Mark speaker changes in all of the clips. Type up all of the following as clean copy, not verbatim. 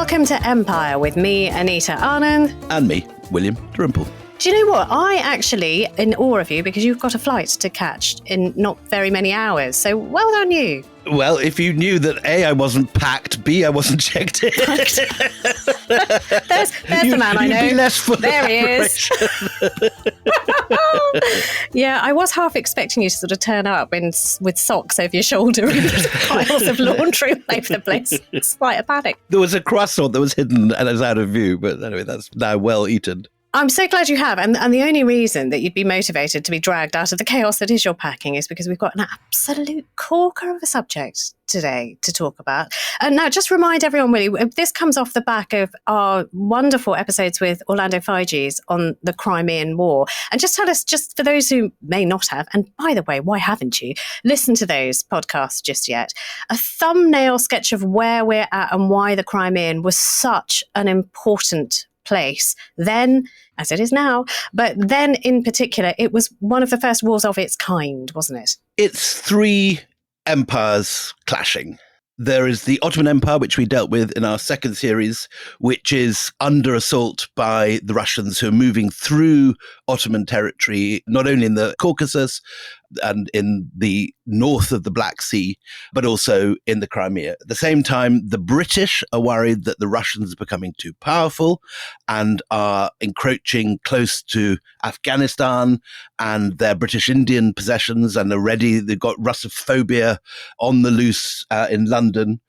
Speaker 1: Welcome to Empire with me, Anita Anand.
Speaker 2: And me, William Davenport.
Speaker 1: Do you know what? I actually, in awe of you, because you've got a flight to catch in not very many hours. So well done you.
Speaker 2: Well, if you knew that A, I wasn't packed, B, I wasn't checked in.
Speaker 1: there's the man I know.
Speaker 2: You'd be less full
Speaker 1: there he is. Yeah, I was half expecting you to sort of turn up with socks over your shoulder and piles of laundry all over the place. It's quite a panic.
Speaker 2: There was a croissant that was hidden and it was out of view, but anyway, that's now well eaten.
Speaker 1: I'm so glad you have. And the only reason that you'd be motivated to be dragged out of the chaos that is your packing is because we've got an absolute corker of a subject today to talk about. And now, just remind everyone, Willie, this comes off the back of our wonderful episodes with Orlando Figes on the Crimean War. And just tell us, just for those who may not have, and by the way, why haven't you listened to those podcasts just yet? A thumbnail sketch of where we're at and why the Crimean was such an important place then, as it is now, but then in particular, it was one of the first wars of its kind, wasn't it?
Speaker 2: It's three empires clashing. There is the Ottoman Empire, which we dealt with in our second series, which is under assault by the Russians, who are moving through Ottoman territory, not only in the Caucasus and in the north of the Black Sea, but also in the Crimea. At the same time, the British are worried that the Russians are becoming too powerful and are encroaching close to Afghanistan and their British Indian possessions, and already they've got Russophobia on the loose in London.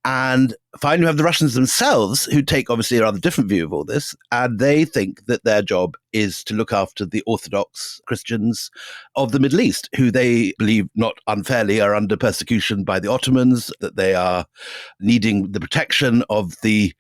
Speaker 2: And finally, we have the Russians themselves, who take obviously a rather different view of all this, and they think that their job is to look after the Orthodox Christians of the Middle East, who they believe, not unfairly, are under persecution by the Ottomans, that they are needing the protection of the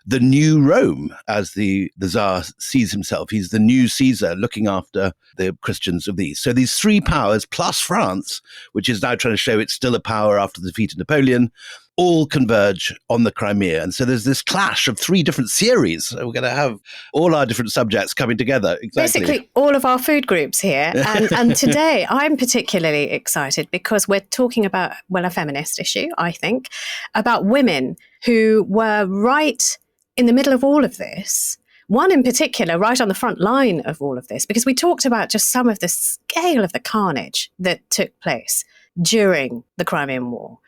Speaker 2: new Rome, as the Tsar sees himself. He's the new Caesar looking after the Christians of the East. So these three powers, plus France, which is now trying to show it's still a power after the defeat of Napoleon, all converge on the Crimea. And so there's this clash of three different series. So we're going to have all our different subjects coming together. Exactly.
Speaker 1: Basically, all of our food groups here. And today, I'm particularly excited because we're talking about, well, a feminist issue, I think, about women who were right in the middle of all of this. One in particular, right on the front line of all of this, because we talked about just some of the scale of the carnage that took place during the Crimean War.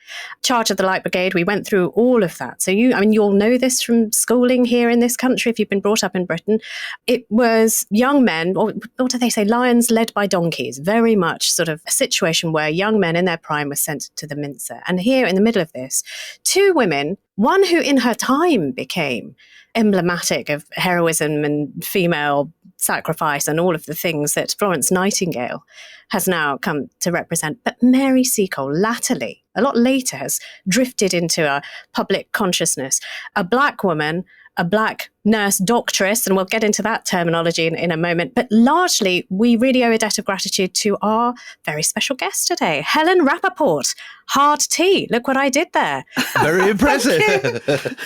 Speaker 1: Charge of the Light Brigade, we went through all of that. So you'll know this from schooling here in this country if you've been brought up in Britain. It was young men, or what do they say, lions led by donkeys, very much sort of a situation where young men in their prime were sent to the mincer. And here in the middle of this, two women, one who in her time became emblematic of heroism and female sacrifice and all of the things that Florence Nightingale has now come to represent. But Mary Seacole, latterly, a lot later, has drifted into our public consciousness. A black woman, a black nurse doctoress, and we'll get into that terminology in a moment. But largely, we really owe a debt of gratitude to our very special guest today, Helen Rappaport. Hard tea. Look what I did there.
Speaker 2: Very impressive.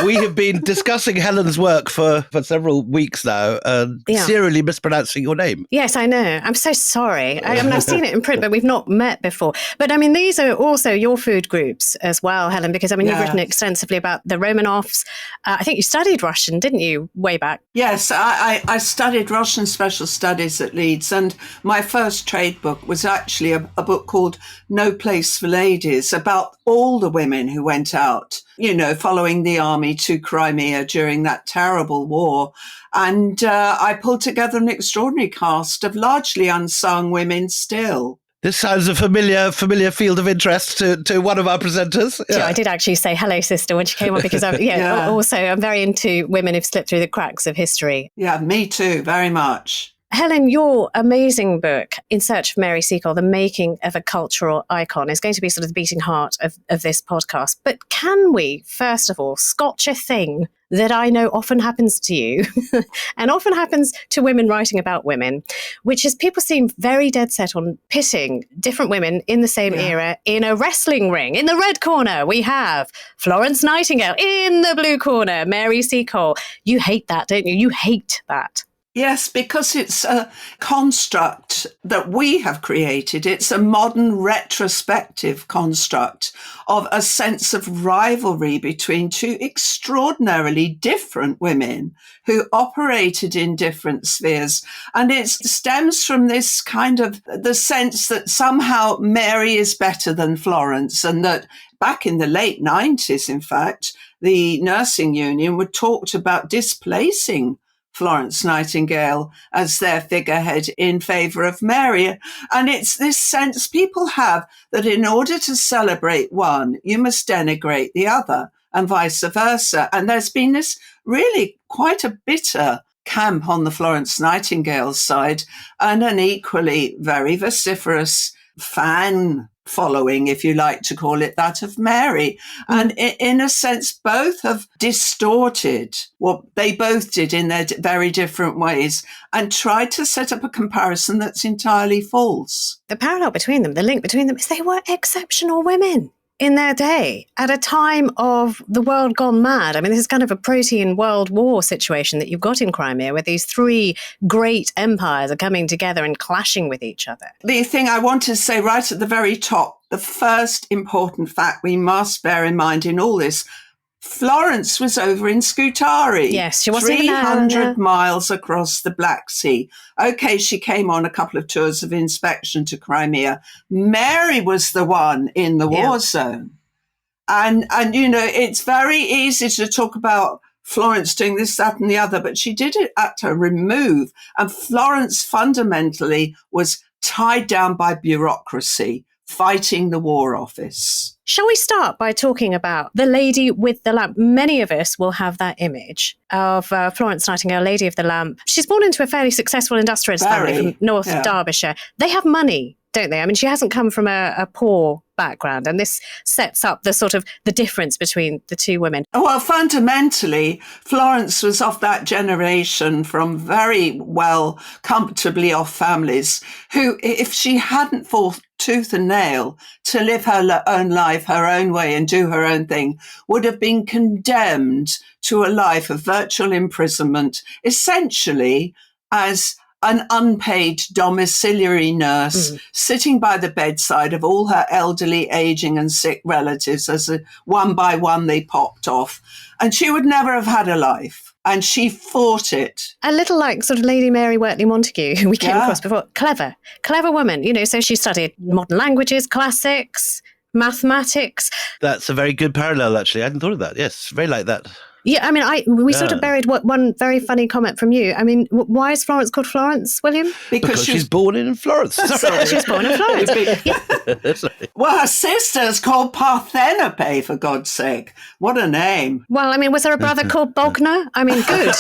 Speaker 2: We have been discussing Helen's work for several weeks now, serially mispronouncing your name.
Speaker 1: Yes, I know. I'm so sorry. I've seen it in print, but we've not met before. But these are also your food groups as well, Helen, because you've written extensively about the Romanovs. I think you studied Russian, didn't you, way back?
Speaker 3: Yes, I studied Russian Special Studies at Leeds, and my first trade book was actually a book called No Place for Ladies, about all the women who went out, following the army to Crimea during that terrible war. And I pulled together an extraordinary cast of largely unsung women still.
Speaker 2: This sounds a familiar field of interest to one of our presenters.
Speaker 1: Yeah. I did actually say hello, sister, when she came on, because also I'm very into women who've slipped through the cracks of history.
Speaker 3: Yeah, me too, very much.
Speaker 1: Helen, your amazing book, In Search of Mary Seacole, The Making of a Cultural Icon, is going to be sort of the beating heart of this podcast. But can we, first of all, scotch a thing that I know often happens to you and often happens to women writing about women, which is people seem very dead set on pitting different women in the same era in a wrestling ring. In the red corner, we have Florence Nightingale. In the blue corner, Mary Seacole. You hate that, don't you? You hate that.
Speaker 3: Yes, because it's a construct that we have created. It's a modern retrospective construct of a sense of rivalry between two extraordinarily different women who operated in different spheres. And it stems from this kind of the sense that somehow Mary is better than Florence, and that back in the late 90s, in fact, the nursing union were talked about displacing Florence Nightingale as their figurehead in favour of Mary. And it's this sense people have that in order to celebrate one, you must denigrate the other, and vice versa. And there's been this really quite a bitter camp on the Florence Nightingale side, and an equally very vociferous fan following, if you like to call it that, of Mary. And in a sense, both have distorted what they both did in their very different ways and tried to set up a comparison that's entirely false.
Speaker 1: The parallel between them, the link between them, is they were exceptional women in their day at a time of the world gone mad. I mean, this is kind of a protean world war situation that you've got in Crimea, where these three great empires are coming together and clashing with each other.
Speaker 3: The thing I want to say right at the very top, the first important fact we must bear in mind in all this, Florence was over in Scutari.
Speaker 1: Yes, she wasn't
Speaker 3: 300 miles across the Black Sea. Okay, she came on a couple of tours of inspection to Crimea. Mary was the one in the war zone. And you know, it's very easy to talk about Florence doing this, that, and the other, but she did it at a remove. And Florence fundamentally was tied down by bureaucracy, fighting the War Office.
Speaker 1: Shall we start by talking about the lady with the lamp? Many of us will have that image of Florence Nightingale, Lady of the Lamp. She's born into a fairly successful industrialist family from North Derbyshire. They have money, don't they? I mean, she hasn't come from a poor background, and this sets up the sort of the difference between the two women.
Speaker 3: Well, fundamentally, Florence was of that generation from very well, comfortably off families who, if she hadn't fought tooth and nail to live her own life, her own way, and do her own thing, would have been condemned to a life of virtual imprisonment, essentially as an unpaid domiciliary nurse sitting by the bedside of all her elderly, aging and sick relatives as one by one they popped off. And she would never have had a life. And she fought it.
Speaker 1: A little like sort of Lady Mary Wortley Montagu, who we came across before. Clever woman, you know, so she studied modern languages, classics, mathematics.
Speaker 2: That's a very good parallel, actually. I hadn't thought of that. Yes, very like that.
Speaker 1: Yeah, I mean, we sort of buried one very funny comment from you. I mean, why is Florence called Florence, William?
Speaker 2: Because she's born in Florence.
Speaker 1: She was born in Florence.
Speaker 3: Well, her sister's called Parthenope, for God's sake. What a name.
Speaker 1: Well, I mean, was there a brother called Bogner? I mean, good.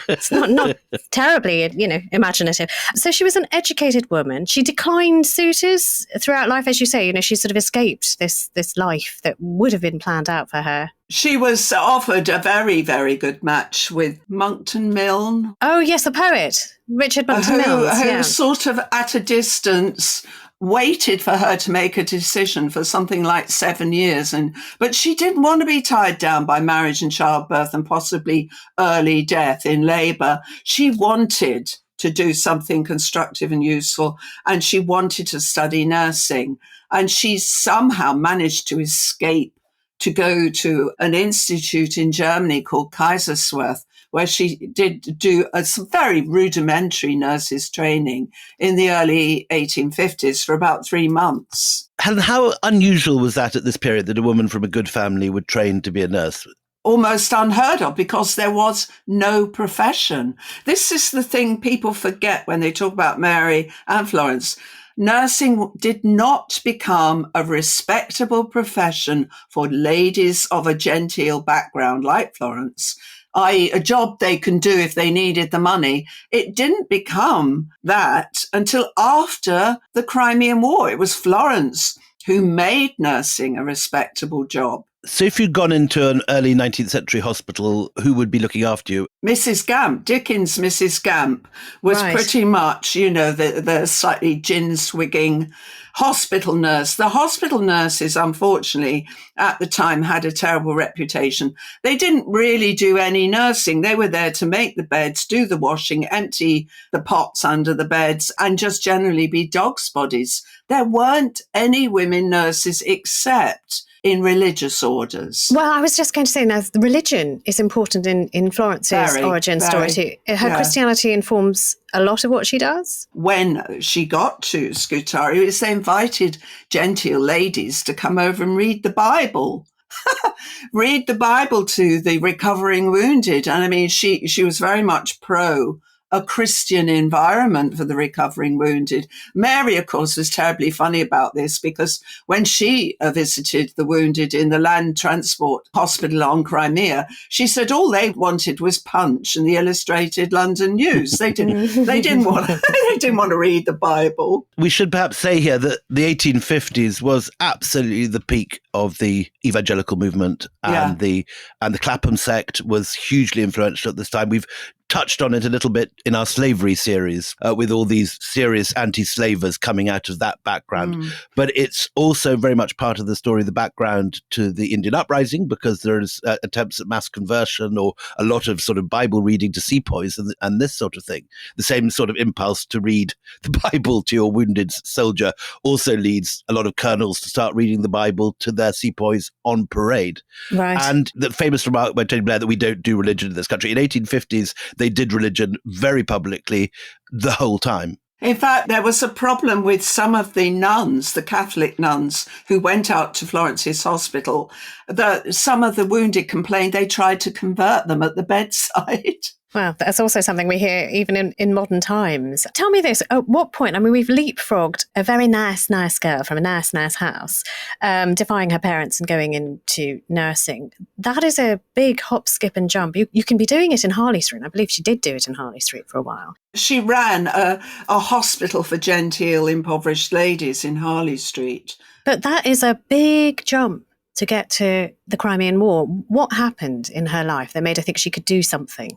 Speaker 1: It's not terribly, you know, imaginative. So she was an educated woman. She declined suitors throughout life, as you say. You know, she sort of escaped this life that would have been planned out for her.
Speaker 3: She was offered a very, very good match with Monckton Milne.
Speaker 1: Oh, yes, the poet, Richard Monckton Milne.
Speaker 3: Who sort of at a distance waited for her to make a decision for something like 7 years. But she didn't want to be tied down by marriage and childbirth and possibly early death in labour. She wanted to do something constructive and useful, and she wanted to study nursing. And she somehow managed to escape to go to an institute in Germany called Kaiserswerth, where she did do some very rudimentary nurses training in the early 1850s for about 3 months.
Speaker 2: Helen, how unusual was that at this period that a woman from a good family would train to be a nurse?
Speaker 3: Almost unheard of, because there was no profession. This is the thing people forget when they talk about Mary and Florence. Nursing did not become a respectable profession for ladies of a genteel background like Florence, i.e. a job they can do if they needed the money. It didn't become that until after the Crimean War. It was Florence who made nursing a respectable job.
Speaker 2: So if you'd gone into an early 19th century hospital, who would be looking after you?
Speaker 3: Mrs. Gamp, Dickens' Mrs. Gamp, was pretty much, the slightly gin-swigging hospital nurse. The hospital nurses, unfortunately, at the time had a terrible reputation. They didn't really do any nursing. They were there to make the beds, do the washing, empty the pots under the beds, and just generally be dog's bodies. There weren't any women nurses except in religious orders.
Speaker 1: Well, I was just going to say, now, the religion is important in Florence's origin story too. Her Christianity informs a lot of what she does.
Speaker 3: When she got to Scutari, they invited genteel ladies to come over and read the Bible. Read the Bible to the recovering wounded. And I mean, she was very much pro a Christian environment for the recovering wounded. Mary, of course, was terribly funny about this because when she visited the wounded in the land transport hospital on Crimea, she said all they wanted was Punch and the Illustrated London News. They didn't want to read the Bible.
Speaker 2: We should perhaps say here that the 1850s was absolutely the peak of the evangelical movement, and the Clapham sect was hugely influential at this time. We've touched on it a little bit in our slavery series with all these serious anti-slavers coming out of that background. But it's also very much part of the story, the background to the Indian uprising, because there's attempts at mass conversion or a lot of sort of Bible reading to sepoys and this sort of thing. The same sort of impulse to read the Bible to your wounded soldier also leads a lot of colonels to start reading the Bible to their sepoys on parade.
Speaker 1: Right.
Speaker 2: And the famous remark by Tony Blair that we don't do religion in this country. In 1850s, they did religion very publicly the whole time.
Speaker 3: In fact, there was a problem with some of the nuns, the Catholic nuns, who went out to Florence's hospital. Some of the wounded complained they tried to convert them at the bedside.
Speaker 1: Well, that's also something we hear even in modern times. Tell me this, at what point, I mean, we've leapfrogged a very nice girl from a nice house, defying her parents and going into nursing. That is a big hop, skip and jump. You can be doing it in Harley Street. I believe she did do it in Harley Street for a while.
Speaker 3: She ran a hospital for genteel, impoverished ladies in Harley Street.
Speaker 1: But that is a big jump to get to the Crimean War. What happened in her life that made her think she could do something?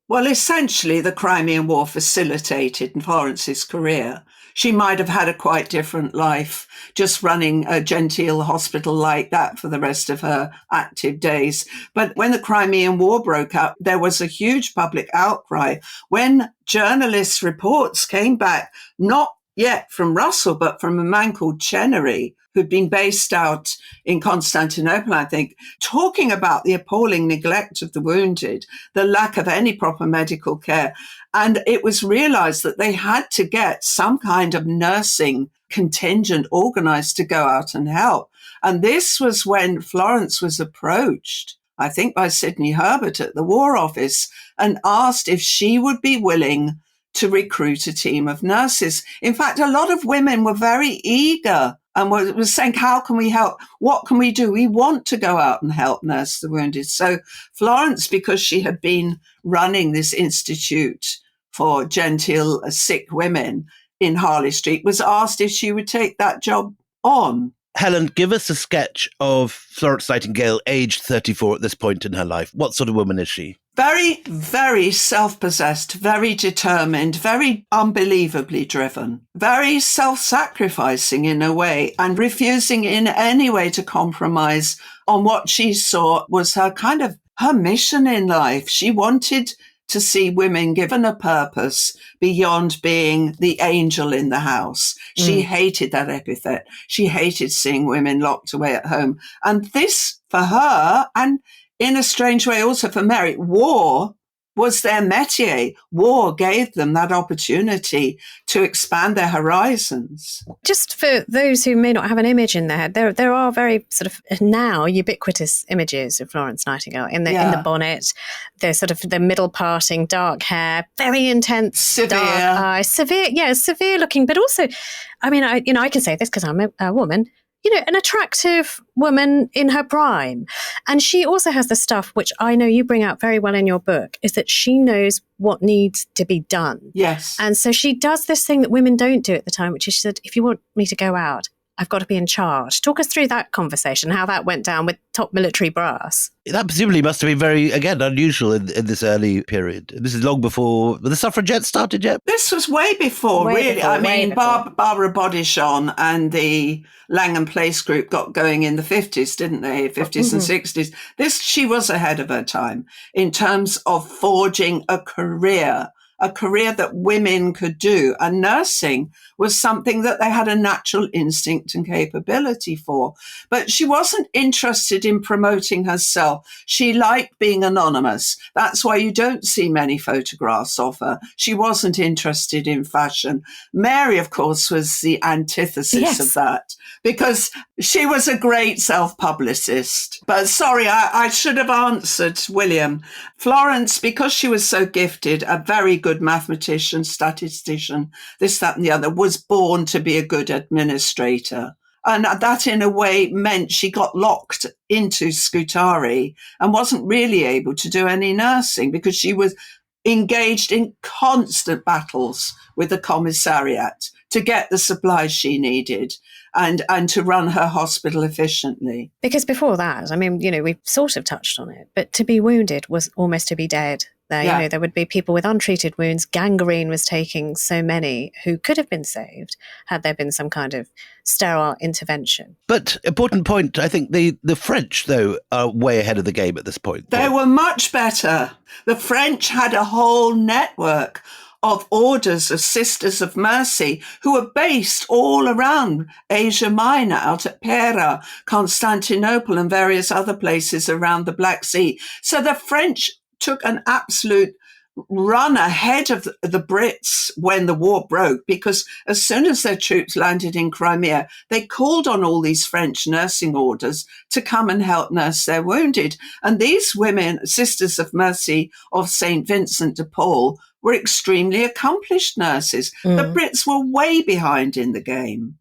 Speaker 3: Well, essentially, the Crimean War facilitated Florence's career. She might have had a quite different life, just running a genteel hospital like that for the rest of her active days. But when the Crimean War broke out, there was a huge public outcry. When journalists' reports came back, not yet from Russell, but from a man called Chenery, who'd been based out in Constantinople, I think, talking about the appalling neglect of the wounded, the lack of any proper medical care. And it was realized that they had to get some kind of nursing contingent organized to go out and help. And this was when Florence was approached, I think by Sidney Herbert at the War Office, and asked if she would be willing to recruit a team of nurses. In fact, a lot of women were very eager and was saying, how can we help? What can we do? We want to go out and help nurse the wounded. So Florence, because she had been running this institute for genteel, sick women in Harley Street, was asked if she would take that job on.
Speaker 2: Helen, give us a sketch of Florence Nightingale, aged 34 at this point in her life. What sort of woman is she?
Speaker 3: Very, very self-possessed, very determined, very unbelievably driven, very self-sacrificing in a way, and refusing in any way to compromise on what she saw was her mission in life. She wanted to see women given a purpose beyond being the angel in the house. She hated that epithet. She hated seeing women locked away at home. And this, for her, and in a strange way also for Mary, war was their métier. War gave them that opportunity to expand their horizons.
Speaker 1: Just for those who may not have an image in their head, there are very sort of now ubiquitous images of Florence Nightingale in the bonnet, the sort of the middle parting, dark hair, very intense,
Speaker 3: severe,
Speaker 1: dark eyes, severe looking, but also, I mean, I can say this because I'm a woman. An attractive woman in her prime. And she also has the stuff, which I know you bring out very well in your book, is that she knows what needs to be done.
Speaker 3: Yes.
Speaker 1: And so she does this thing that women don't do at the time, which is she said, if you want me to go out, I've got to be in charge. Talk us through that conversation, how that went down with top military brass.
Speaker 2: That presumably must have been very, again, unusual in this early period. This is long before the suffragettes started yet?
Speaker 3: This was way before, really. Barbara Bodichon and the Langham Place group got going in the 50s, didn't they? 50s and 60s. She was ahead of her time in terms of forging a career that women could do. And nursing was something that they had a natural instinct and capability for. But she wasn't interested in promoting herself. She liked being anonymous. That's why you don't see many photographs of her. She wasn't interested in fashion. Mary, of course, was the antithesis of that, because she was a great self-publicist. But sorry, I should have answered William. Florence, because she was so gifted, a very good mathematician, statistician, this, that, and the other, was born to be a good administrator. And that, in a way, meant she got locked into Scutari and wasn't really able to do any nursing because she was engaged in constant battles with the commissariat to get the supplies she needed and to run her hospital efficiently.
Speaker 1: Because before that, I mean, we've sort of touched on it, but to be wounded was almost to be dead. There would be people with untreated wounds. Gangrene was taking so many who could have been saved had there been some kind of sterile intervention.
Speaker 2: But important point, I think the French, though, are way ahead of the game at this point.
Speaker 3: They were much better. The French had a whole network of orders of Sisters of Mercy who were based all around Asia Minor, out at Pera, Constantinople, and various other places around the Black Sea. So the French took an absolute run ahead of the Brits when the war broke, because as soon as their troops landed in Crimea, they called on all these French nursing orders to come and help nurse their wounded. And these women, Sisters of Mercy of St. Vincent de Paul, were extremely accomplished nurses. The Brits were way behind in the game.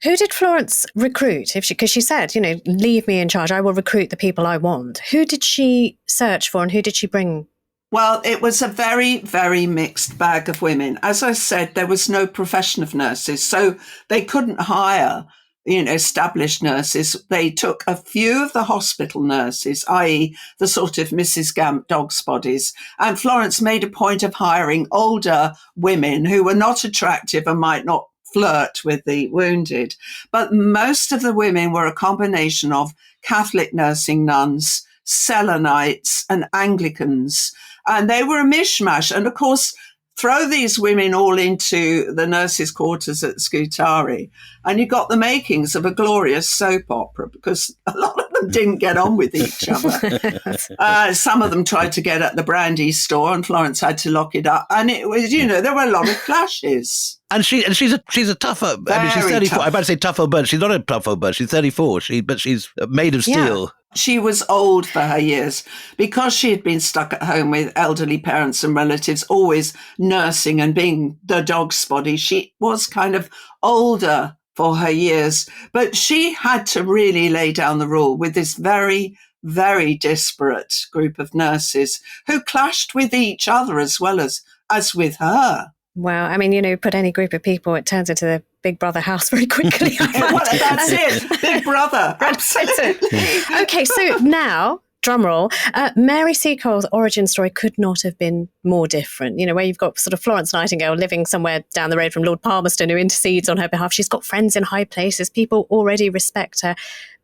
Speaker 1: Who did Florence recruit? Because she said, leave me in charge. I will recruit the people I want. Who did she search for and who did she bring?
Speaker 3: Well, it was a very, very mixed bag of women. As I said, there was no profession of nurses, so they couldn't hire, established nurses. They took a few of the hospital nurses, i.e. the sort of Mrs. Gamp dog's bodies. And Florence made a point of hiring older women who were not attractive and might not flirt with the wounded. But most of the women were a combination of Catholic nursing nuns, Selenites and Anglicans. And they were a mishmash. And of course, throw these women all into the nurses' quarters at Scutari, and you got the makings of a glorious soap opera, because a lot of them didn't get on with each other. Some of them tried to get at the brandy store, and Florence had to lock it up. And it was, there were a lot of clashes.
Speaker 2: And she's a tougher. I mean, she's 34. I might say tough old bird. She's not a tough old bird. She's 34. But she's made of steel.
Speaker 3: Yeah. She was old for her years because she had been stuck at home with elderly parents and relatives, always nursing and being the dog's body. She was kind of older for her years, but she had to really lay down the rule with this very, very disparate group of nurses who clashed with each other as well as with her.
Speaker 1: Well, I mean, put any group of people, it turns into the Big Brother house very quickly.
Speaker 3: Well, that's it. Big Brother. Absolutely.
Speaker 1: Okay, so now, drumroll, Mary Seacole's origin story could not have been more different. Where you've got sort of Florence Nightingale living somewhere down the road from Lord Palmerston who intercedes on her behalf. She's got friends in high places. People already respect her.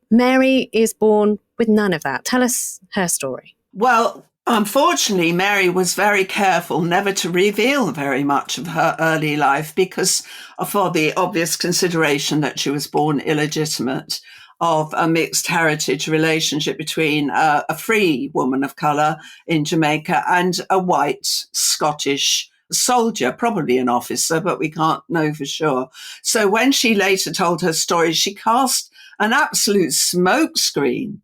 Speaker 1: Mary is born with none of that. Tell us her story.
Speaker 3: Well, unfortunately, Mary was very careful never to reveal very much of her early life, because for the obvious consideration that she was born illegitimate of a mixed heritage relationship between a free woman of colour in Jamaica and a white Scottish soldier, probably an officer, but we can't know for sure. So when she later told her story, she cast an absolute smokescreen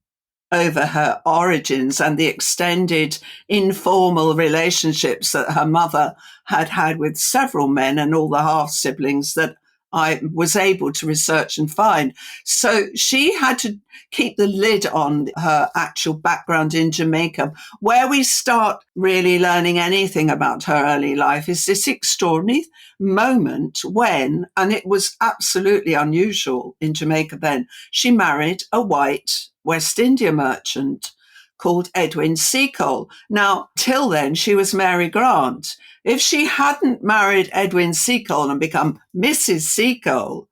Speaker 3: over her origins and the extended informal relationships that her mother had had with several men and all the half-siblings that I was able to research and find. So she had to keep the lid on her actual background in Jamaica. Where we start really learning anything about her early life is this extraordinary moment when, and it was absolutely unusual in Jamaica then, she married a white West India merchant called Edwin Seacole. Now, till then, she was Mary Grant. If she hadn't married Edwin Seacole and become Mrs. Seacole,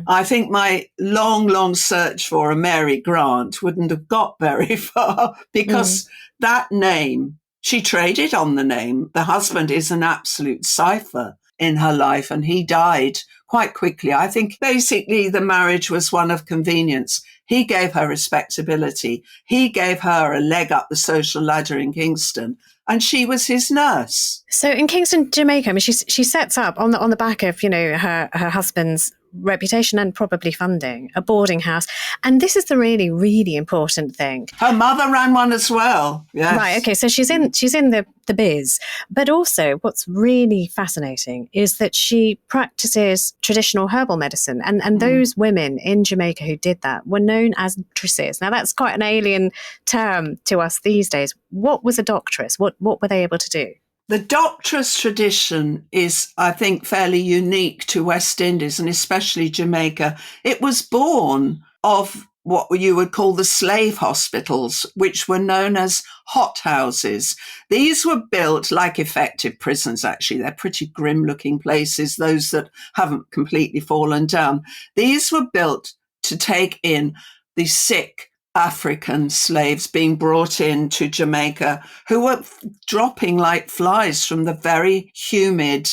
Speaker 3: I think my long, long search for a Mary Grant wouldn't have got very far, because that name, she traded on the name. The husband is an absolute cipher in her life, and he died quite quickly. I think basically the marriage was one of convenience. He gave her respectability. He gave her a leg up the social ladder in Kingston, and she was his nurse.
Speaker 1: So in Kingston, Jamaica, I mean, she sets up on the back of, you know, her husband's reputation and probably funding, a boarding house. And this is the really, really important thing.
Speaker 3: Her mother ran one as well. Yes.
Speaker 1: Right. Okay. So she's in the biz. But also what's really fascinating is that she practices traditional herbal medicine. And those women in Jamaica who did that were known as doctresses. Now that's quite an alien term to us these days. What was a doctress? What were they able to do?
Speaker 3: The doctress tradition is, I think, fairly unique to West Indies and especially Jamaica. It was born of what you would call the slave hospitals, which were known as hot houses. These were built like effective prisons, actually. They're pretty grim-looking places, those that haven't completely fallen down. These were built to take in the sick African slaves being brought in to Jamaica, who were dropping like flies from the very humid,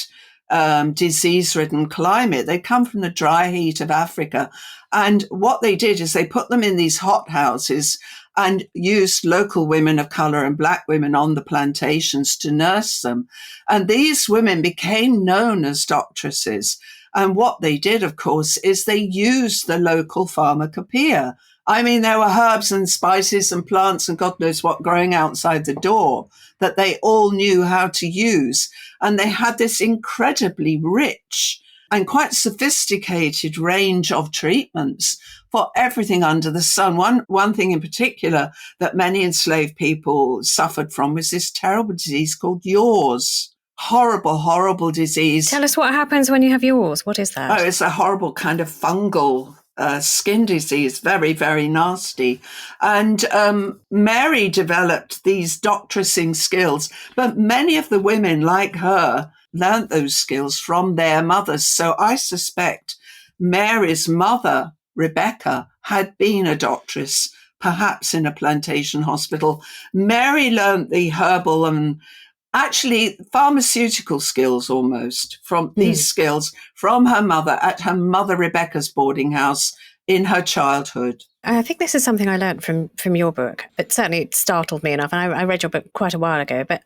Speaker 3: disease-ridden climate. They come from the dry heat of Africa. And what they did is they put them in these hot houses and used local women of color and black women on the plantations to nurse them. And these women became known as doctresses. And what they did, of course, is they used the local pharmacopoeia. I mean, there were herbs and spices and plants and God knows what growing outside the door that they all knew how to use. And they had this incredibly rich and quite sophisticated range of treatments for everything under the sun. One thing in particular that many enslaved people suffered from was this terrible disease called yaws. Horrible, horrible disease.
Speaker 1: Tell us what happens when you have yaws. What is that?
Speaker 3: Oh, it's a horrible kind of fungal skin disease, very, very nasty. And Mary developed these doctressing skills, but many of the women like her learnt those skills from their mothers. So I suspect Mary's mother, Rebecca, had been a doctress, perhaps in a plantation hospital. Mary learnt the herbal and actually pharmaceutical skills almost from these skills from her mother at her mother Rebecca's boarding house in her childhood.
Speaker 1: I think this is something I learned from your book, but certainly it startled me enough. And I read your book quite a while ago. But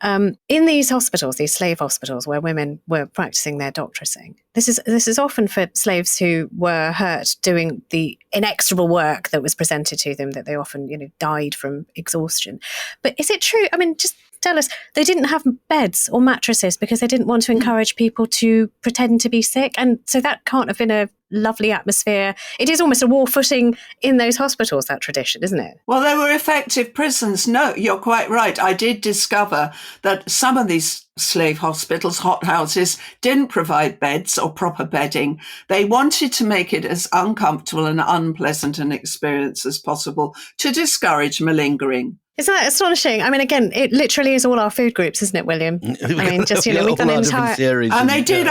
Speaker 1: in these hospitals, these slave hospitals where women were practicing their doctressing, this is often for slaves who were hurt doing the inexorable work that was presented to them, that they often, you know, died from exhaustion. But is it true? I mean, just tell us, they didn't have beds or mattresses because they didn't want to encourage people to pretend to be sick. And so that can't have been a lovely atmosphere. It is almost a war footing in those hospitals, that tradition, isn't it?
Speaker 3: Well, they were effective prisons. No, you're quite right. I did discover that some of these slave hospitals, hot houses, didn't provide beds or proper bedding. They wanted to make it as uncomfortable and unpleasant an experience as possible to discourage malingering.
Speaker 1: Isn't that astonishing? I mean, again, it literally is all our food groups, isn't it, William? I mean, just, you know, we've done an entire
Speaker 2: series.
Speaker 3: And they did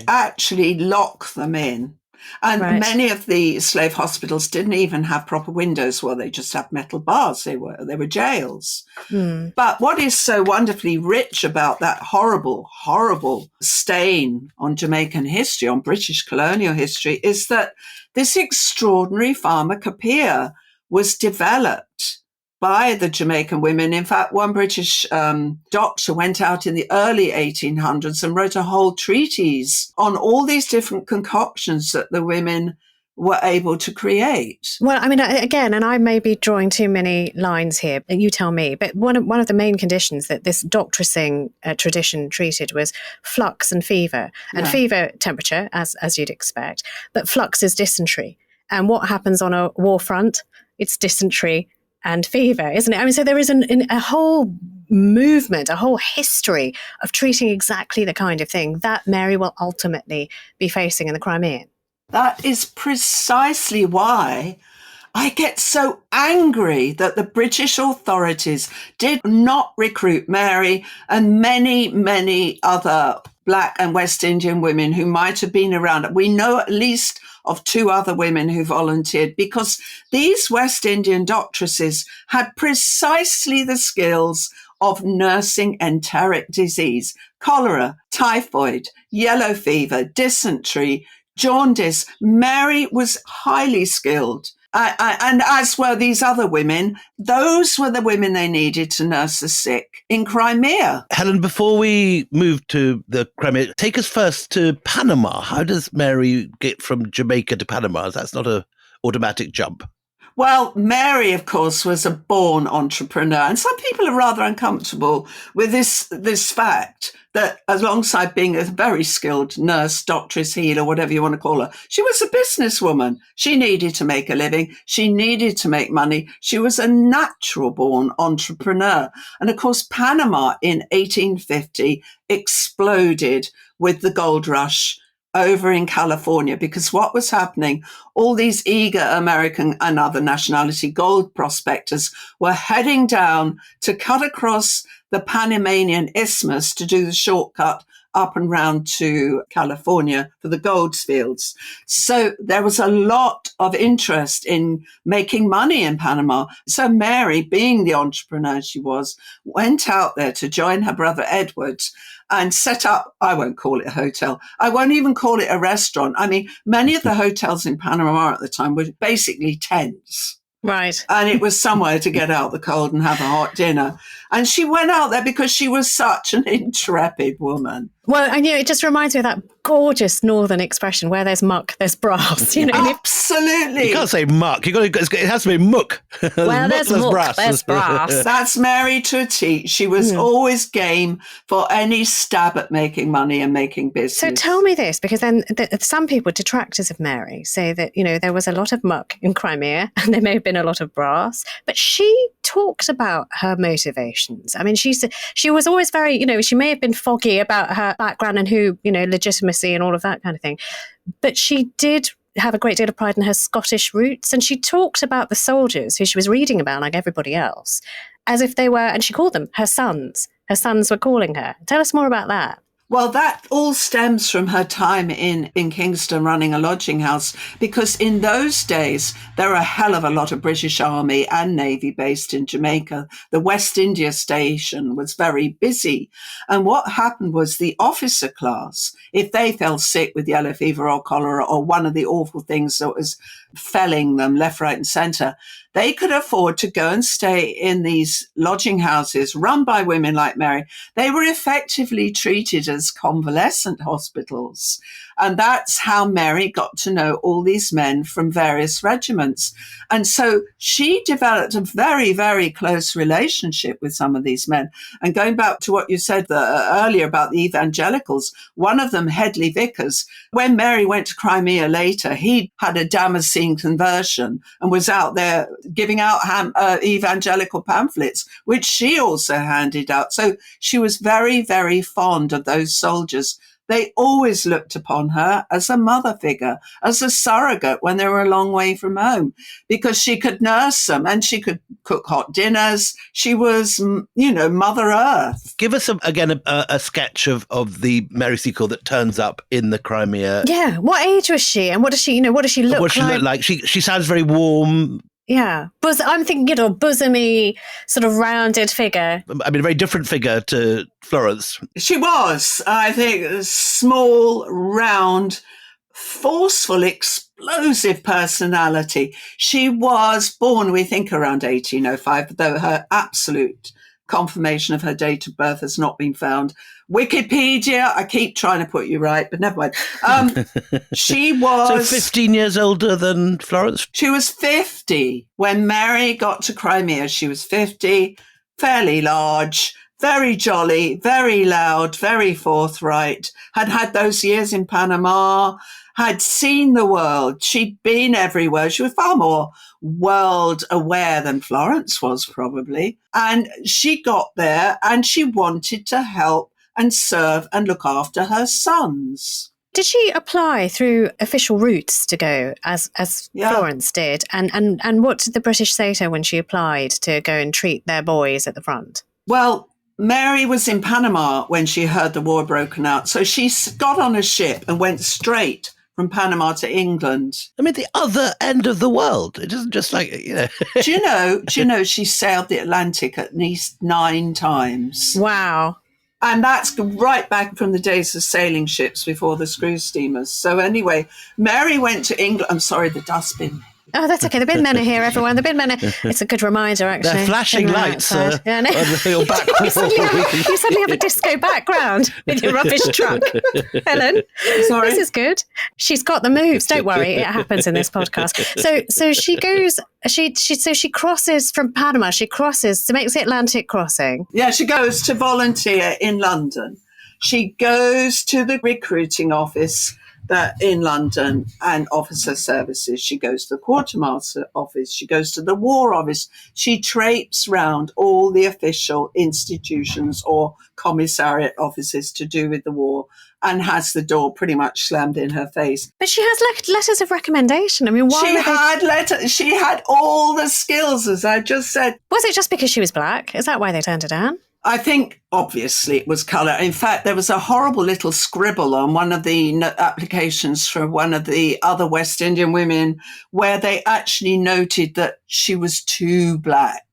Speaker 3: actually lock them in. And many of the slave hospitals didn't even have proper windows. Well, they just had metal bars. They were jails. But what is so wonderfully rich about that horrible, horrible stain on Jamaican history, on British colonial history, is that this extraordinary pharmacopoeia was developed by the Jamaican women. In fact, one British doctor went out in the early 1800s and wrote a whole treatise on all these different concoctions that the women were able to create.
Speaker 1: Well, I mean, again, and I may be drawing too many lines here, but you tell me. But one of the main conditions that this doctressing tradition treated was flux and fever. And fever, temperature, as you'd expect. But flux is dysentery. And what happens on a war front? It's dysentery and fever, isn't it? I mean, so there is a whole movement, a whole history of treating exactly the kind of thing that Mary will ultimately be facing in the Crimean.
Speaker 3: That is precisely why I get so angry that the British authorities did not recruit Mary and many, many other Black and West Indian women who might have been around. We know at least of 2 other women who volunteered, because these West Indian doctresses had precisely the skills of nursing enteric disease, cholera, typhoid, yellow fever, dysentery, jaundice. Mary was highly skilled. And as were these other women. Those were the women they needed to nurse the sick in Crimea.
Speaker 2: Helen, before we move to the Crimea, take us first to Panama. How does Mary get from Jamaica to Panama? That's not an automatic jump.
Speaker 3: Well, Mary, of course, was a born entrepreneur. And some people are rather uncomfortable with this fact that alongside being a very skilled nurse, doctress, healer, whatever you want to call her, she was a businesswoman. She needed to make a living. She needed to make money. She was a natural born entrepreneur. And of course, Panama in 1850 exploded with the gold rush over in California, because what was happening, all these eager American and other nationality gold prospectors were heading down to cut across the Panamanian Isthmus to do the shortcut up and round to California for the gold fields. So there was a lot of interest in making money in Panama. So Mary, being the entrepreneur she was, went out there to join her brother Edward and set up, I won't call it a hotel, I won't even call it a restaurant. I mean, many of the hotels in Panama at the time were basically tents.
Speaker 1: Right.
Speaker 3: And it was somewhere to get out the cold and have a hot dinner. And she went out there because she was such an intrepid woman.
Speaker 1: Well, and it just reminds me of that gorgeous northern expression, where there's muck, there's brass.
Speaker 3: Absolutely.
Speaker 2: You can't say muck. It has to be muck.
Speaker 1: Well, there's muck, there's brass.
Speaker 3: That's Mary to a T. She was always game for any stab at making money and making business.
Speaker 1: So tell me this, because then some people, detractors of Mary, say that, there was a lot of muck in Crimea and there may have been a lot of brass, but she talked about her motivations. I mean, she was always very, she may have been foggy about her background and who, legitimacy and all of that kind of thing. But she did have a great deal of pride in her Scottish roots. And she talked about the soldiers who she was reading about, like everybody else, as if they were, and she called them her sons. Her sons were calling her. Tell us more about that.
Speaker 3: Well, that all stems from her time in Kingston running a lodging house, because in those days, there were a hell of a lot of British Army and Navy based in Jamaica. The West India Station was very busy. And what happened was the officer class, if they fell sick with yellow fever or cholera or one of the awful things that was felling them left, right and centre, they could afford to go and stay in these lodging houses run by women like Mary. They were effectively treated as convalescent hospitals. And that's how Mary got to know all these men from various regiments. And so she developed a very, very close relationship with some of these men. And going back to what you said earlier about the evangelicals, one of them, Headley Vickers, when Mary went to Crimea later, he had a Damascene conversion and was out there giving out evangelical pamphlets, which she also handed out. So she was very, very fond of those soldiers. They always looked upon her as a mother figure, as a surrogate when they were a long way from home, because she could nurse them and she could cook hot dinners. She was, Mother Earth.
Speaker 2: Give us, a sketch of the Mary Seacole that turns up in the Crimea.
Speaker 1: Yeah. What age was she? And what does she look like?
Speaker 2: What does she look like? She sounds very warm.
Speaker 1: Yeah. I'm thinking, bosomy, sort of rounded figure.
Speaker 2: I mean, a very different figure to Florence.
Speaker 3: She was, I think, a small, round, forceful, explosive personality. She was born, we think, around 1805, though her absolute confirmation of her date of birth has not been found. Wikipedia, I keep trying to put you right, but never mind. She was...
Speaker 2: So 15 years older than Florence?
Speaker 3: She was 50. When Mary got to Crimea, she was 50, fairly large, very jolly, very loud, very forthright, had those years in Panama, had seen the world. She'd been everywhere. She was far more world aware than Florence was, probably. And she got there and she wanted to help and serve and look after her sons.
Speaker 1: Did she apply through official routes to go as Florence did? And what did the British say to her when she applied to go and treat their boys at the front?
Speaker 3: Well, Mary was in Panama when she heard the war broken out. So she got on a ship and went straight from Panama to England.
Speaker 2: I mean, the other end of the world. It isn't just like,
Speaker 3: Do you know she sailed the Atlantic at least 9 times?
Speaker 1: Wow.
Speaker 3: And that's right back from the days of sailing ships before the screw steamers. So anyway, Mary went to England. I'm sorry, the dustbin.
Speaker 1: Oh, that's okay. The bin men are here, everyone. The bin men are... It's a good reminder, actually.
Speaker 2: They're flashing lights on your back wall.
Speaker 1: You suddenly have a disco background with your rubbish truck. Helen,
Speaker 3: sorry.
Speaker 1: This is good. She's got the moves. Don't worry, it happens in this podcast. So she goes... She crosses from Panama. She crosses to make the Atlantic crossing.
Speaker 3: Yeah, she goes to volunteer in London. She goes to the recruiting office that in London and officer services. She goes to the quartermaster office. She goes to the war office. She traipses round all the official institutions or commissariat offices to do with the war and has the door pretty much slammed in her face.
Speaker 1: But she has letters of recommendation. I mean,
Speaker 3: She had all the skills, as I just said.
Speaker 1: Was it just because she was black? Is that why they turned her down?
Speaker 3: I think, obviously, it was colour. In fact, there was a horrible little scribble on one of the applications for one of the other West Indian women where they actually noted that she was too black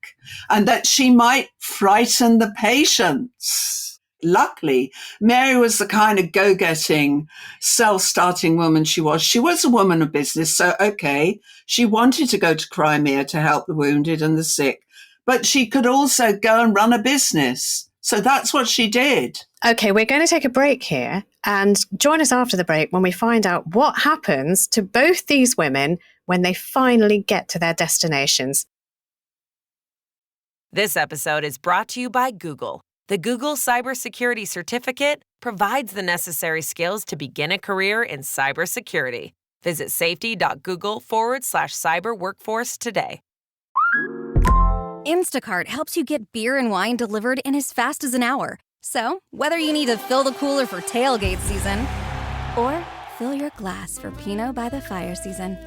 Speaker 3: and that she might frighten the patients. Luckily, Mary was the kind of go-getting, self-starting woman she was. She was a woman of business, so, okay, she wanted to go to Crimea to help the wounded and the sick. But she could also go and run a business. So that's what she did.
Speaker 1: Okay, we're going to take a break here and join us after the break when we find out what happens to both these women when they finally get to their destinations.
Speaker 4: This episode is brought to you by Google. The Google Cybersecurity Certificate provides the necessary skills to begin a career in cybersecurity. Visit safety.google/cyber workforce today.
Speaker 5: Instacart helps you get beer and wine delivered in as fast as an hour. So, whether you need to fill the cooler for tailgate season or fill your glass for Pinot by the fire season,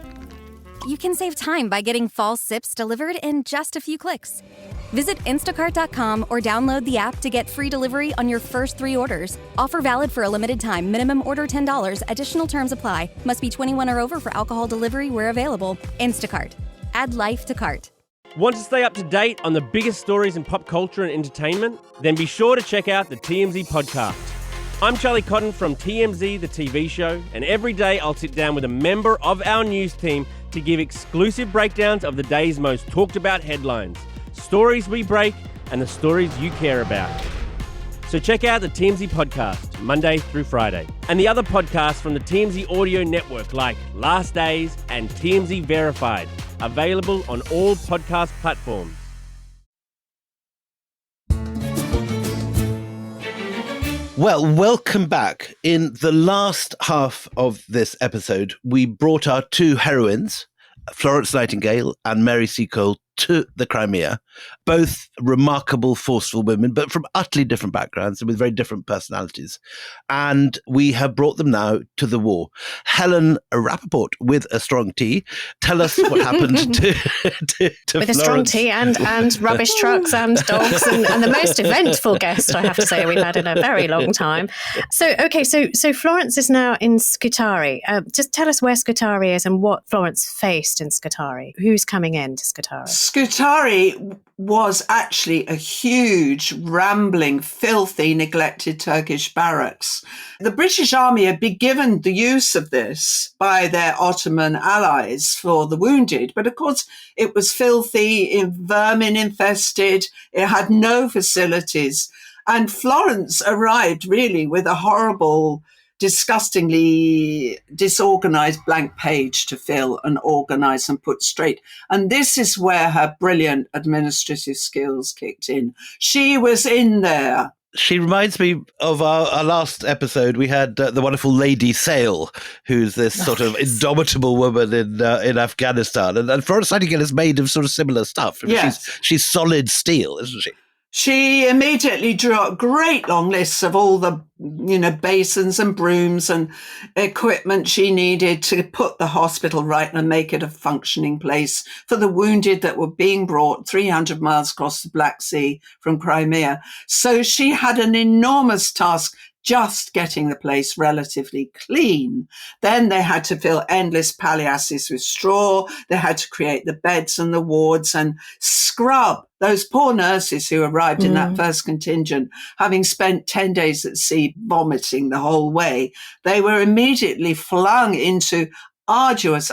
Speaker 5: you can save time by getting fall sips delivered in just a few clicks. Visit instacart.com or download the app to get free delivery on your first 3 orders. Offer valid for a limited time. Minimum order $10. Additional terms apply. Must be 21 or over for alcohol delivery where available. Instacart. Add life to cart.
Speaker 6: Want to stay up to date on the biggest stories in pop culture and entertainment? Then be sure to check out the TMZ podcast. I'm Charlie Cotton from TMZ, the TV show, and every day I'll sit down with a member of our news team to give exclusive breakdowns of the day's most talked about headlines, stories we break, and the stories you care about. So check out the TMZ podcast, Monday through Friday, and the other podcasts from the TMZ audio network like Last Days and TMZ Verified, available on all podcast platforms.
Speaker 2: Well, welcome back. In the last half of this episode, we brought our 2 heroines, Florence Nightingale and Mary Seacole, to the Crimea, both remarkable, forceful women, but from utterly different backgrounds and with very different personalities. And we have brought them now to the war. Helen Rappaport, with a strong T, tell us what happened to
Speaker 1: with
Speaker 2: Florence.
Speaker 1: A strong T and rubbish trucks and dogs and the most eventful guest, I have to say, we've had in a very long time. So Florence is now in Scutari. Just tell us where Scutari is and what Florence faced in Scutari. Who's coming in to Scutari?
Speaker 3: Scutari was actually a huge, rambling, filthy, neglected Turkish barracks. The British Army had been given the use of this by their Ottoman allies for the wounded. But of course, it was filthy, vermin infested. It had no facilities. And Florence arrived really with a horrible, disgustingly disorganized blank page to fill and organize and put straight. And this is where her brilliant administrative skills kicked in. She was in there.
Speaker 2: She reminds me of our last episode. We had the wonderful Lady Sale, who's this sort of indomitable woman in Afghanistan. And Florence Nightingale is made of sort of similar stuff. I mean,
Speaker 3: Yes.
Speaker 2: she's solid steel, isn't she?
Speaker 3: She immediately drew up great long lists of all the, basins and brooms and equipment she needed to put the hospital right and make it a functioning place for the wounded that were being brought 300 miles across the Black Sea from Crimea. So she had an enormous task just getting the place relatively clean. Then they had to fill endless paliasses with straw. They had to create the beds and the wards and scrub those poor nurses who arrived in that first contingent, having spent 10 days at sea vomiting the whole way. They were immediately flung into arduous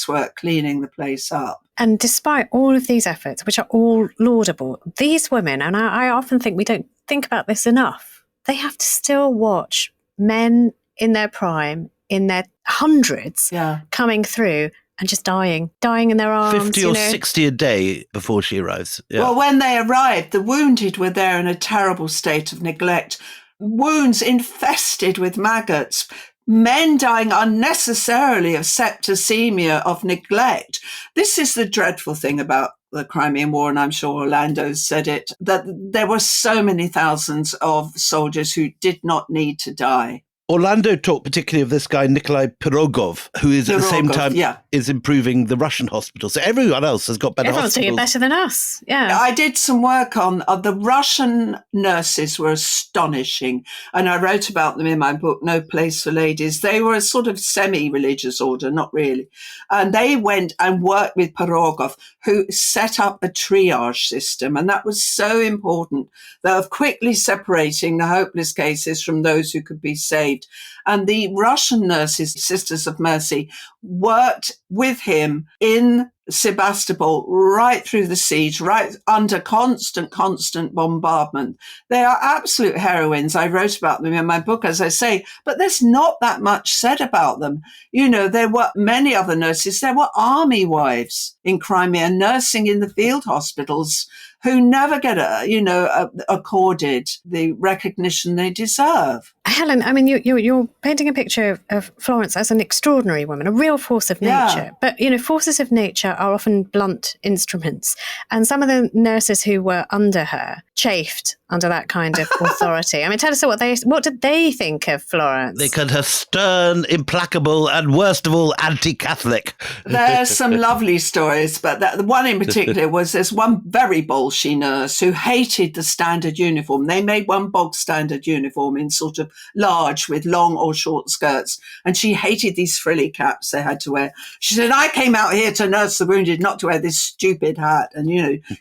Speaker 3: work cleaning the place up.
Speaker 1: And despite all of these efforts, which are all laudable, these women, and I often think we don't think about this enough, they have to still watch men in their prime, in their hundreds, coming through and just dying in their arms.
Speaker 2: 50 or 60 a day before she arrives. Yeah.
Speaker 3: Well, when they arrived, the wounded were there in a terrible state of neglect, wounds infested with maggots, men dying unnecessarily of septicemia, of neglect. This is the dreadful thing about the Crimean War, and I'm sure Orlando said it, that there were so many thousands of soldiers who did not need to die.
Speaker 2: Orlando talked particularly of this guy, Nikolai Pirogov, who is at the same time is improving the Russian hospital. So everyone else has got better
Speaker 1: Everyone's
Speaker 2: hospitals.
Speaker 1: doing it better than us. Yeah.
Speaker 3: I did some work on the Russian nurses were astonishing. And I wrote about them in my book, No Place for Ladies. They were a sort of semi-religious order, not really. And they went and worked with Pirogov, who set up a triage system. And that was so important, of quickly separating the hopeless cases from those who could be saved. And the Russian nurses, Sisters of Mercy, worked with him in Sebastopol right through the siege, right under constant bombardment. They are absolute heroines. I wrote about them in my book, as I say, but there's not that much said about them. There were many other nurses. There were army wives in Crimea nursing in the field hospitals who never get accorded the recognition they deserve.
Speaker 1: Helen, I mean, you're painting a picture of Florence as an extraordinary woman, a real force of nature. But, forces of nature are often blunt instruments. And some of the nurses who were under her chafed under that kind of authority. I mean, tell us what did they think of Florence?
Speaker 2: They called her stern, implacable, and worst of all, anti-Catholic.
Speaker 3: There's some lovely stories, but the one in particular was there's one very bolshy nurse who hated the standard uniform. They made one bog standard uniform in sort of large with long or short skirts, and she hated these frilly caps they had to wear. She said, I came out here to nurse the wounded, not to wear this stupid hat. And,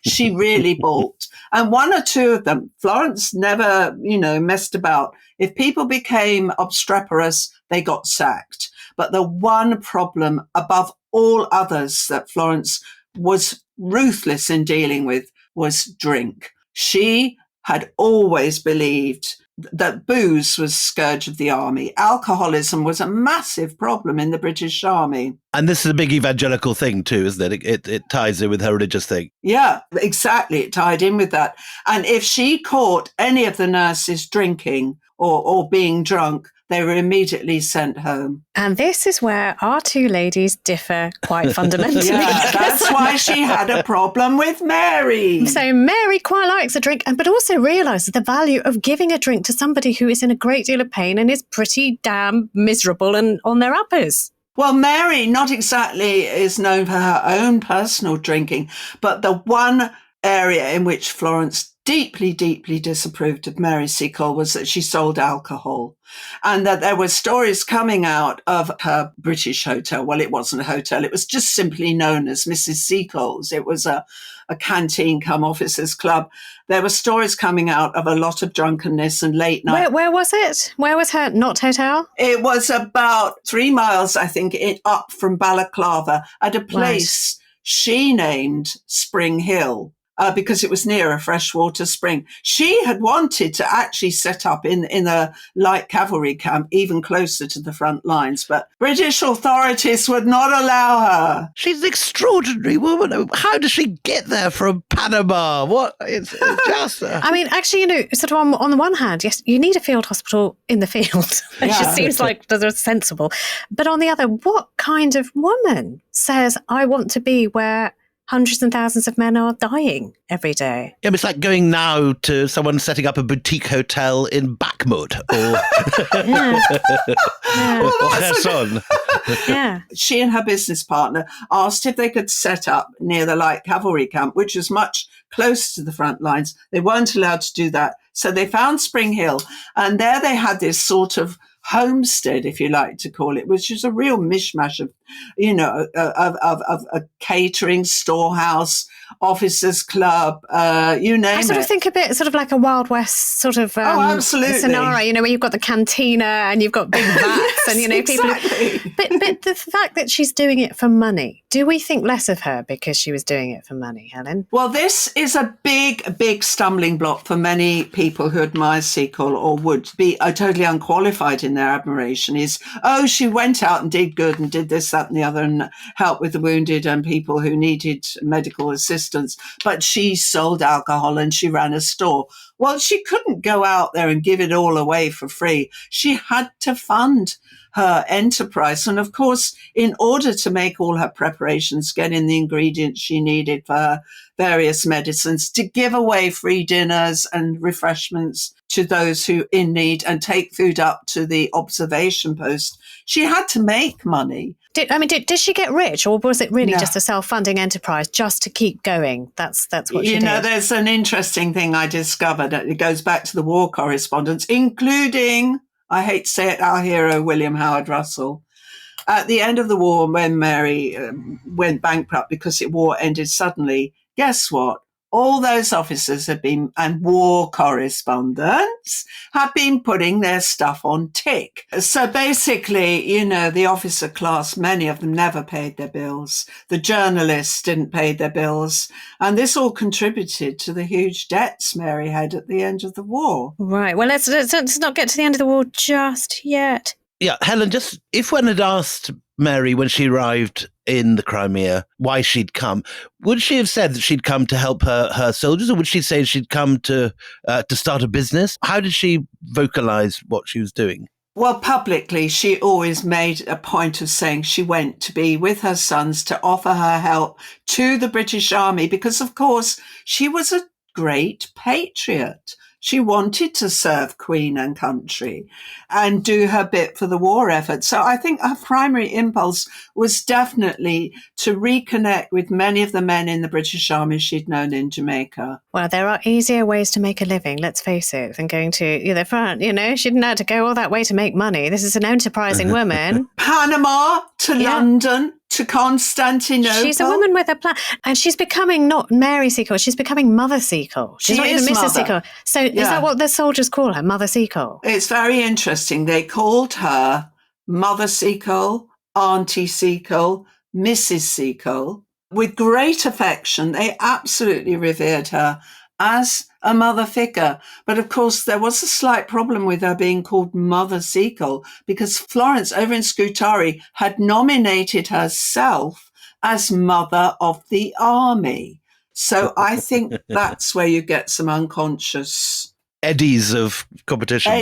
Speaker 3: she really balked. And one or two of them, Florence never, messed about. If people became obstreperous, they got sacked. But the one problem above all others that Florence was ruthless in dealing with was drink. She had always believed that booze was scourge of the army. Alcoholism was a massive problem in the British Army.
Speaker 2: And this is a big evangelical thing too, isn't it? It ties in with her religious thing.
Speaker 3: Yeah, exactly. It tied in with that. And if she caught any of the nurses drinking or being drunk, they were immediately sent home.
Speaker 1: And this is where our two ladies differ quite fundamentally.
Speaker 3: Yeah, that's why she had a problem with Mary.
Speaker 1: So Mary quite likes a drink, but also realises the value of giving a drink to somebody who is in a great deal of pain and is pretty damn miserable and on their uppers.
Speaker 3: Well, Mary not exactly is known for her own personal drinking, but the one area in which Florence deeply, deeply disapproved of Mary Seacole was that she sold alcohol, and that there were stories coming out of her British hotel. Well, it wasn't a hotel. It was just simply known as Mrs. Seacole's. It was a canteen come officers club. There were stories coming out of a lot of drunkenness and late night.
Speaker 1: Where was it? Where was her not hotel?
Speaker 3: It was about 3 miles, I think, up from Balaclava at a place she named Spring Hill. Because it was near a freshwater spring. She had wanted to actually set up in a light cavalry camp even closer to the front lines, but British authorities would not allow her.
Speaker 2: She's an extraordinary woman. How does she get there from Panama? What? It's just...
Speaker 1: I mean, actually, sort of on the one hand, yes, you need a field hospital in the field. It just seems like that's sensible. But on the other, what kind of woman says, I want to be where hundreds and thousands of men are dying every day?
Speaker 2: Yeah, it's like going now to someone setting up a boutique hotel in Bakhmut or Kherson.
Speaker 1: Yeah.
Speaker 3: She and her business partner asked if they could set up near the light cavalry camp, which was much closer to the front lines. They weren't allowed to do that. So they found Spring Hill, and there they had this sort of homestead, if you like to call it, which is a real mishmash of, of a catering, storehouse, officers' club, you name it.
Speaker 1: I sort of think a bit sort of like a Wild West sort of
Speaker 3: absolutely.
Speaker 1: scenario, where you've got the cantina and you've got big vats and,
Speaker 3: exactly.
Speaker 1: people. But the fact that she's doing it for money, do we think less of her because she was doing it for money, Helen?
Speaker 3: Well, this is a big stumbling block for many people who admire Seacole or would be totally unqualified in their admiration is, she went out and did good and did this, that and the other and helped with the wounded and people who needed medical assistance, but she sold alcohol and she ran a store. Well, she couldn't go out there and give it all away for free. She had to fund her enterprise. And of course, in order to make all her preparations, get in the ingredients she needed for her various medicines, to give away free dinners and refreshments to those who in need and take food up to the observation post, she had to make money.
Speaker 1: Did she get rich, or was it really just a self-funding enterprise just to keep going? That's what she did.
Speaker 3: There's an interesting thing I discovered. It goes back to the war correspondence, including, I hate to say it, our hero, William Howard Russell. At the end of the war, when Mary went bankrupt because the war ended suddenly, guess what? All those officers and war correspondents have been putting their stuff on tick. So basically, the officer class, many of them never paid their bills. The journalists didn't pay their bills. And this all contributed to the huge debts Mary had at the end of the war.
Speaker 1: Right. Well, let's not get to the end of the war just yet.
Speaker 2: Yeah, Helen, just if one had asked Mary when she arrived in the Crimea why she'd come, would she have said that she'd come to help her soldiers, or would she say she'd come to start a business? How did she vocalize what she was doing?
Speaker 3: Well, publicly, she always made a point of saying she went to be with her sons to offer her help to the British Army because, of course, she was a great patriot. She wanted to serve Queen and country and do her bit for the war effort. So I think her primary impulse was definitely to reconnect with many of the men in the British Army she'd known in Jamaica.
Speaker 1: Well, there are easier ways to make a living, let's face it, than going to the front. She didn't have to go all that way to make money. This is an enterprising woman.
Speaker 3: Panama to London to Constantinople.
Speaker 1: She's a woman with a plan. And she's becoming not Mary Seacole, she's becoming Mother Seacole. She's not even Mrs. Seacole. So is that what the soldiers call her, Mother Seacole?
Speaker 3: It's very interesting. They called her Mother Seacole, Auntie Seacole, Mrs. Seacole. With great affection, they absolutely revered her as a mother figure. But of course, there was a slight problem with her being called Mother Seacole because Florence over in Scutari had nominated herself as Mother of the Army. So I think that's where you get some unconscious
Speaker 2: eddies of competition.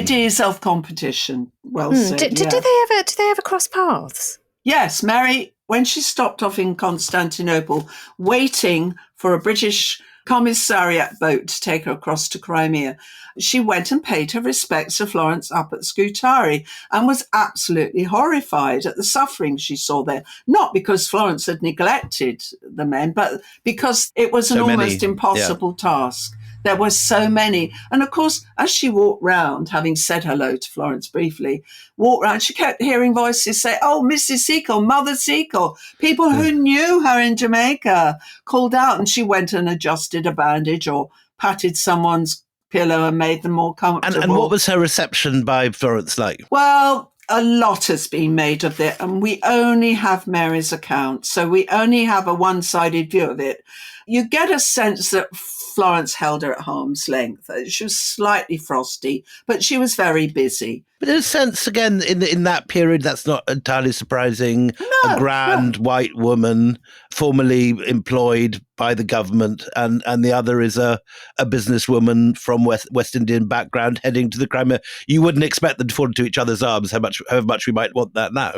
Speaker 3: Well said.
Speaker 1: Did they ever cross paths?
Speaker 3: Yes, Mary, when she stopped off in Constantinople, waiting for a British commissariat boat to take her across to Crimea, she went and paid her respects to Florence up at Scutari and was absolutely horrified at the suffering she saw there. Not because Florence had neglected the men, but because it was an almost impossible task. There were so many. And of course, as she walked round, having said hello to Florence briefly, walked round, she kept hearing voices say, "Oh, Mrs. Seacole, Mother Seacole." People who knew her in Jamaica called out, and she went and adjusted a bandage or patted someone's pillow and made them more comfortable.
Speaker 2: And what was her reception by Florence like?
Speaker 3: Well, a lot has been made of it, and we only have Mary's account, so we only have a one-sided view of it. You get a sense that Florence held her at arm's length. She was slightly frosty, but she was very busy.
Speaker 2: But in a sense, again, in that period, that's not entirely surprising.
Speaker 3: No,
Speaker 2: a grand white woman, formerly employed by the government, and the other is a businesswoman from West Indian background heading to the Crimea. You wouldn't expect them to fall into each other's arms, however much we might want that now.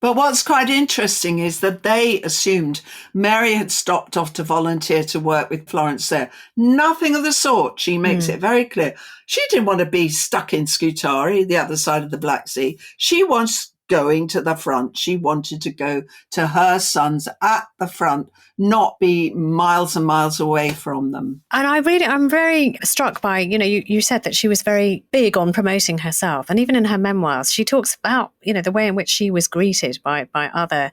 Speaker 3: But what's quite interesting is that they assumed Mary had stopped off to volunteer to work with Florence there. Nothing of the sort. She makes it very clear. She didn't want to be stuck in Scutari, the other side of the Black Sea. She was going to the front. She wanted to go to her sons at the front, not be miles and miles away from them.
Speaker 1: And I'm very struck by, you said that she was very big on promoting herself. And even in her memoirs, she talks about, the way in which she was greeted by other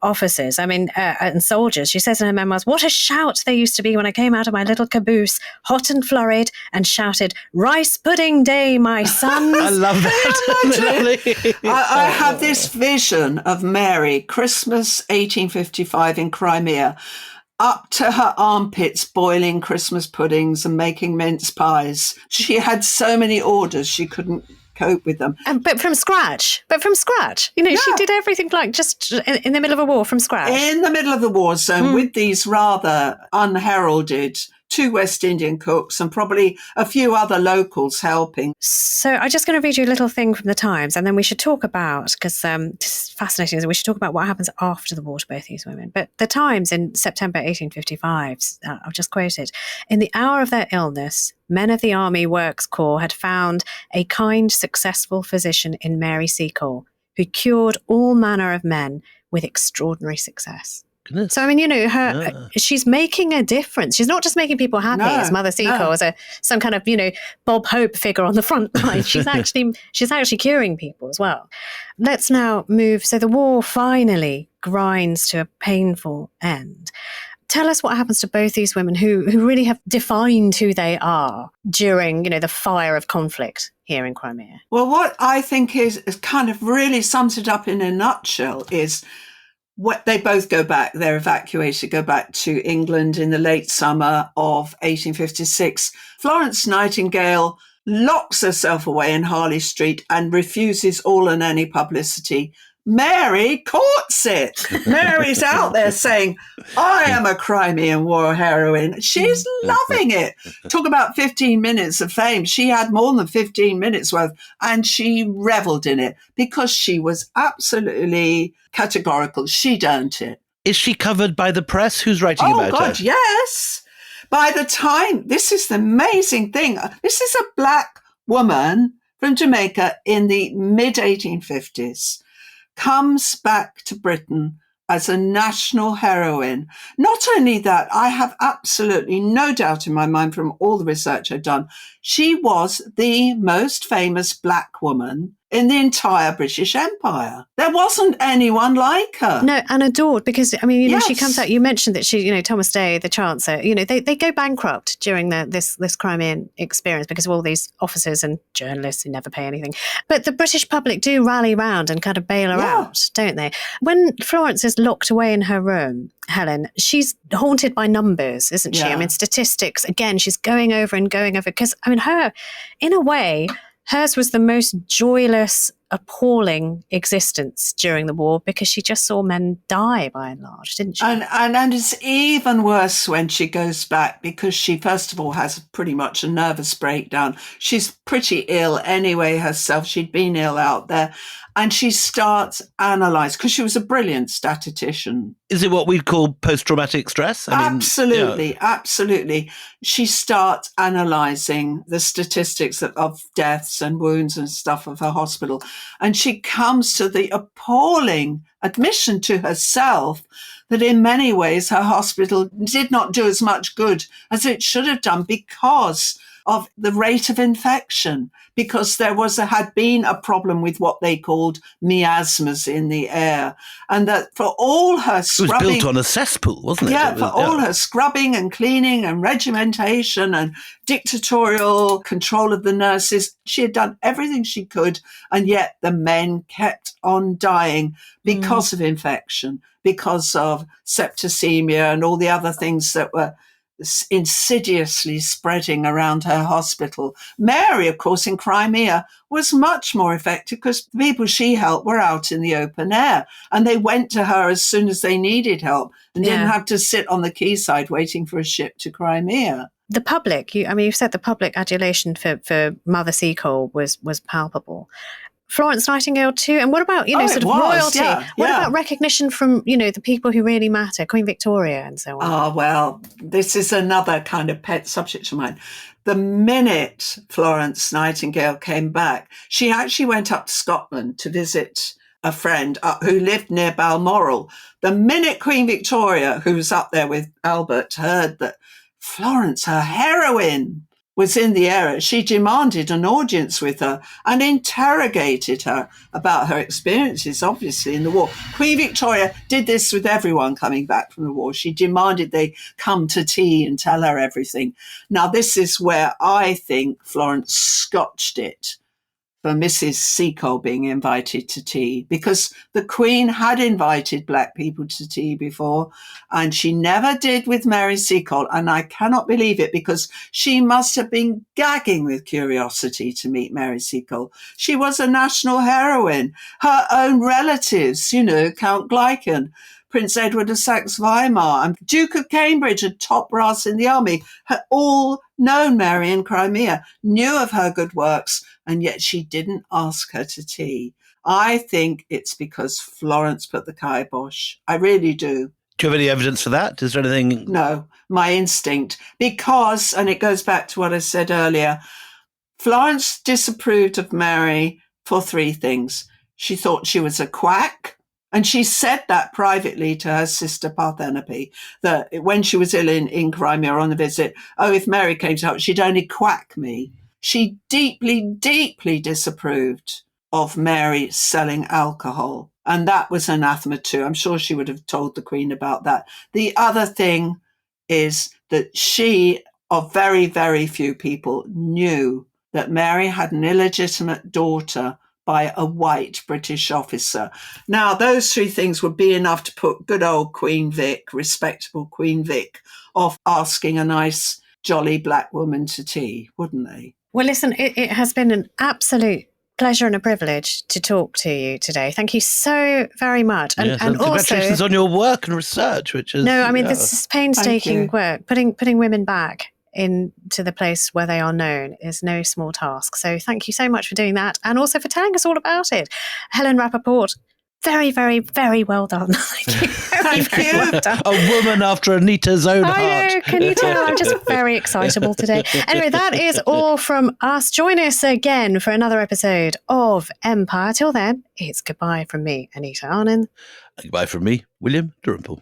Speaker 1: officers, and soldiers. She says in her memoirs, "What a shout there used to be when I came out of my little caboose, hot and flurried, and shouted, 'Rice pudding day, my sons.'"
Speaker 2: I love that.
Speaker 3: I have this vision of Mary, Christmas 1855 in Crimea, up to her armpits boiling Christmas puddings and making mince pies. She had so many orders she couldn't cope with them.
Speaker 1: But from scratch. She did everything like just in the middle of a war from scratch.
Speaker 3: In the middle of the war zone with these rather unheralded 2 West Indian cooks and probably a few other locals helping.
Speaker 1: So I'm just going to read you a little thing from the Times, and then we should talk about, because this is fascinating, we should talk about what happens after the war to both these women. But the Times in September 1855, I'll just quote it, "In the hour of their illness, men of the Army Works Corps had found a kind, successful physician in Mary Seacole, who cured all manner of men with extraordinary success."
Speaker 2: Goodness.
Speaker 1: So, she's making a difference. She's not just making people happy as Mother Seacole, as some kind of, Bob Hope figure on the front line. She's actually curing people as well. Let's now move. So the war finally grinds to a painful end. Tell us what happens to both these women who really have defined who they are during, the fire of conflict here in Crimea.
Speaker 3: Well, what I think is kind of really sums it up in a nutshell is what they both go back. They're evacuated, go back to England in the late summer of 1856. Florence Nightingale locks herself away in Harley Street and refuses all and any publicity. Mary courts it. Mary's out there saying, "I am a Crimean War heroine." She's loving it. Talk about 15 minutes of fame. She had more than 15 minutes worth, and she reveled in it because she was absolutely categorical. She'd earned it.
Speaker 2: Is she covered by the press? Who's writing about her?
Speaker 3: Oh, God, yes. By the time, this is the amazing thing. This is a Black woman from Jamaica in the mid-1850s. Comes back to Britain as a national heroine. Not only that, I have absolutely no doubt in my mind from all the research I've done, she was the most famous Black woman in the entire British Empire. There wasn't anyone like her.
Speaker 1: No, and adored, because,
Speaker 3: Yes.
Speaker 1: she comes out, you mentioned that she, Thomas Day, the Chancellor, they go bankrupt during this Crimean experience because of all these officers and journalists who never pay anything. But the British public do rally round and kind of bail her out, don't they? When Florence is locked away in her room, Helen, she's haunted by numbers, isn't she?
Speaker 3: Yeah.
Speaker 1: Statistics, again, she's going over because, her, in a way, hers was the most joyless, appalling existence during the war because she just saw men die by and large, didn't she?
Speaker 3: And it's even worse when she goes back because she, first of all, has pretty much a nervous breakdown. She's pretty ill anyway herself. She'd been ill out there. And she starts analysing, because she was a brilliant statistician.
Speaker 2: Is it what we'd call post-traumatic stress?
Speaker 3: Absolutely. She starts analysing the statistics of deaths and wounds and stuff of her hospital. And she comes to the appalling admission to herself that in many ways her hospital did not do as much good as it should have done because of the rate of infection, because there had been a problem with what they called miasmas in the air. And that for all her scrubbing...
Speaker 2: It was built on a cesspool, wasn't it?
Speaker 3: Yeah, all her scrubbing and cleaning and regimentation and dictatorial control of the nurses, she had done everything she could, and yet the men kept on dying because of infection, because of septicemia and all the other things that were insidiously spreading around her hospital. Mary, of course, in Crimea was much more effective because the people she helped were out in the open air, and they went to her as soon as they needed help and didn't have to sit on the quayside waiting for a ship to Crimea.
Speaker 1: The public, you've said the public adulation for Mother Seacole was palpable. Florence Nightingale too. And what about, sort of royalty? What about recognition from, the people who really matter, Queen Victoria and so on?
Speaker 3: Oh, well, this is another kind of pet subject of mine. The minute Florence Nightingale came back, she actually went up to Scotland to visit a friend who lived near Balmoral. The minute Queen Victoria, who was up there with Albert, heard that Florence, her heroine, was in the area, she demanded an audience with her and interrogated her about her experiences, obviously, in the war. Queen Victoria did this with everyone coming back from the war. She demanded they come to tea and tell her everything. Now, this is where I think Florence scotched it for Mrs. Seacole being invited to tea, because the Queen had invited black people to tea before, and she never did with Mary Seacole. And I cannot believe it, because she must have been gagging with curiosity to meet Mary Seacole. She was a national heroine. Her own relatives, Count Gleichen, Prince Edward of Saxe-Weimar, and Duke of Cambridge, a top brass in the army, had all known Mary in Crimea, knew of her good works, and yet she didn't ask her to tea. I think it's because Florence put the kibosh. I really do.
Speaker 2: Do you have any evidence for that? Is there anything?
Speaker 3: No, my instinct. Because, and it goes back to what I said earlier, Florence disapproved of Mary for three things. She thought she was a quack. And she said that privately to her sister Parthenope, that when she was ill in Crimea on the visit, if Mary came to help, she'd only quack me. She deeply, deeply disapproved of Mary selling alcohol. And that was anathema too. I'm sure she would have told the Queen about that. The other thing is that she, of very, very few people, knew that Mary had an illegitimate daughter by a white British officer. Now, those three things would be enough to put good old Queen Vic, respectable Queen Vic, off asking a nice, jolly black woman to tea, wouldn't they?
Speaker 1: Well, listen, it has been an absolute pleasure and a privilege to talk to you today. Thank you so very much. And,
Speaker 2: yes,
Speaker 1: and
Speaker 2: congratulations
Speaker 1: also,
Speaker 2: on your work and research, which is...
Speaker 1: No, I mean, this is painstaking work. Putting women back into the place where they are known is no small task. So thank you so much for doing that, and also for telling us all about it. Helen Rappaport, very, very, very well done. Thank you. Well done.
Speaker 2: A woman after Anita's own heart.
Speaker 1: I know, can you tell? I'm just very excitable today. Anyway, that is all from us. Join us again for another episode of Empire. Till then, it's goodbye from me, Anita Arnon.
Speaker 2: Goodbye from me, William Davenport.